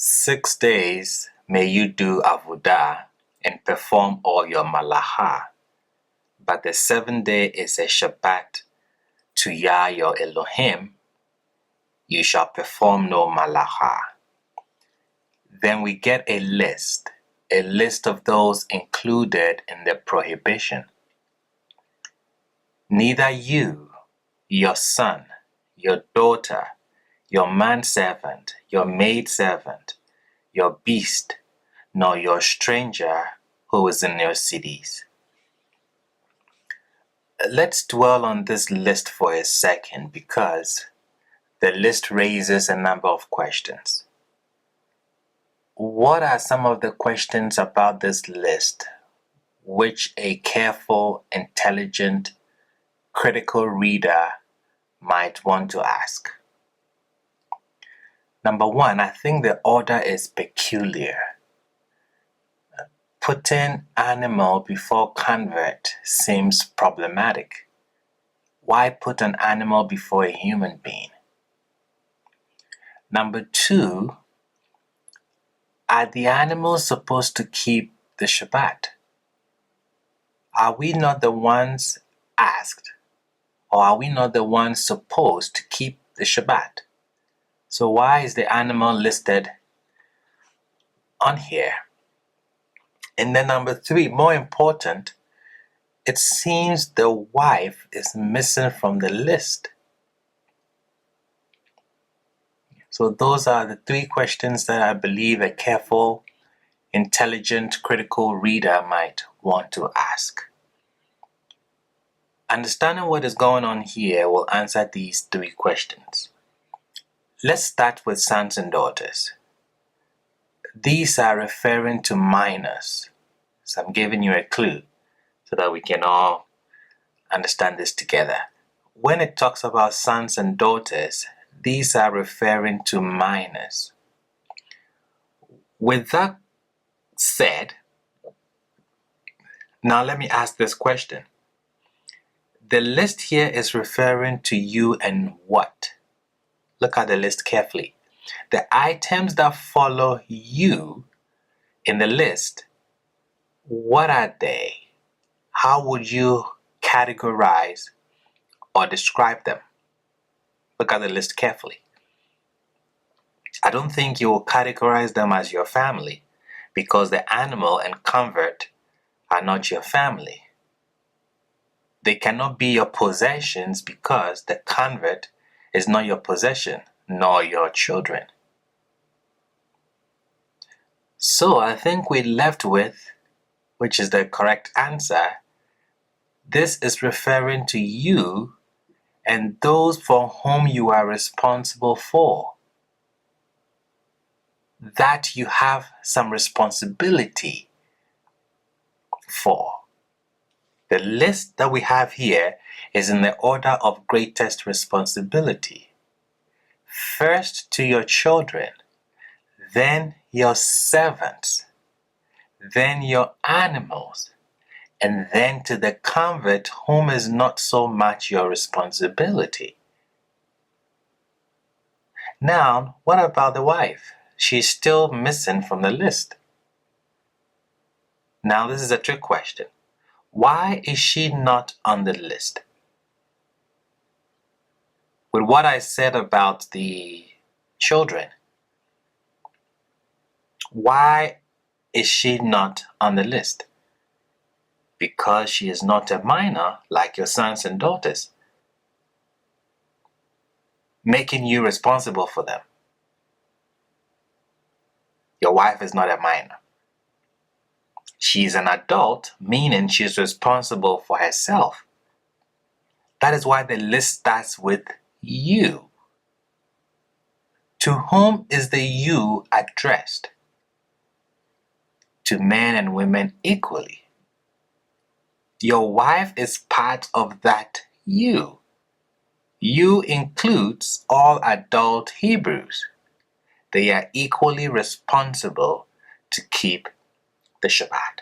6 days may you do avodah and perform all your malacha, but the 7th day is a Shabbat to Yah your Elohim. You shall perform no malacha. Then we get a list of those included in the prohibition. Neither you, your son, your daughter, your manservant, your maidservant, your beast, nor your stranger who is in your cities. Let's dwell on this list for a second because the list raises a number of questions. What are some of the questions about this list which a careful, intelligent, critical reader might want to ask? Number one, I think the order is peculiar. Putting animal before convert seems problematic. Why put an animal before a human being? Number two, are the animals supposed to keep the Shabbat? Are we not the ones asked, or are we not the ones supposed to keep the Shabbat? So why is the animal listed on here? And then number three, more important, it seems the wife is missing from the list. So those are the three questions that I believe a careful, intelligent, critical reader might want to ask. Understanding what is going on here will answer these three questions. Let's start with sons and daughters. These are referring to minors. So I'm giving you a clue so that we can all understand this together. When it talks about sons and daughters, these are referring to minors. With that said, now let me ask this question. The list here is referring to you and what? Look at the list carefully. The items that follow you in the list, what are they? How would you categorize or describe them? Look at the list carefully. I don't think you will categorize them as your family because the animal and convert are not your family. They cannot be your possessions because the convert is not your possession, nor your children. So I think we're left with, which is the correct answer, this is referring to you and those for whom you are responsible for. That you have some responsibility for. The list that we have here is in the order of greatest responsibility. First to your children, then your servants, then your animals, and then to the convert whom is not so much your responsibility. Now, what about the wife? She's still missing from the list. Now, this is a trick question. Why is she not on the list? With what I said about the children, why is she not on the list? Because she is not a minor like your sons and daughters, making you responsible for them. Your wife is not a minor. She's an adult, meaning she's responsible for herself. That is why the list starts with you. To whom is the you addressed? To men and women equally. Your wife is part of that you. You includes all adult Hebrews. They are equally responsible to keep the Shabbat.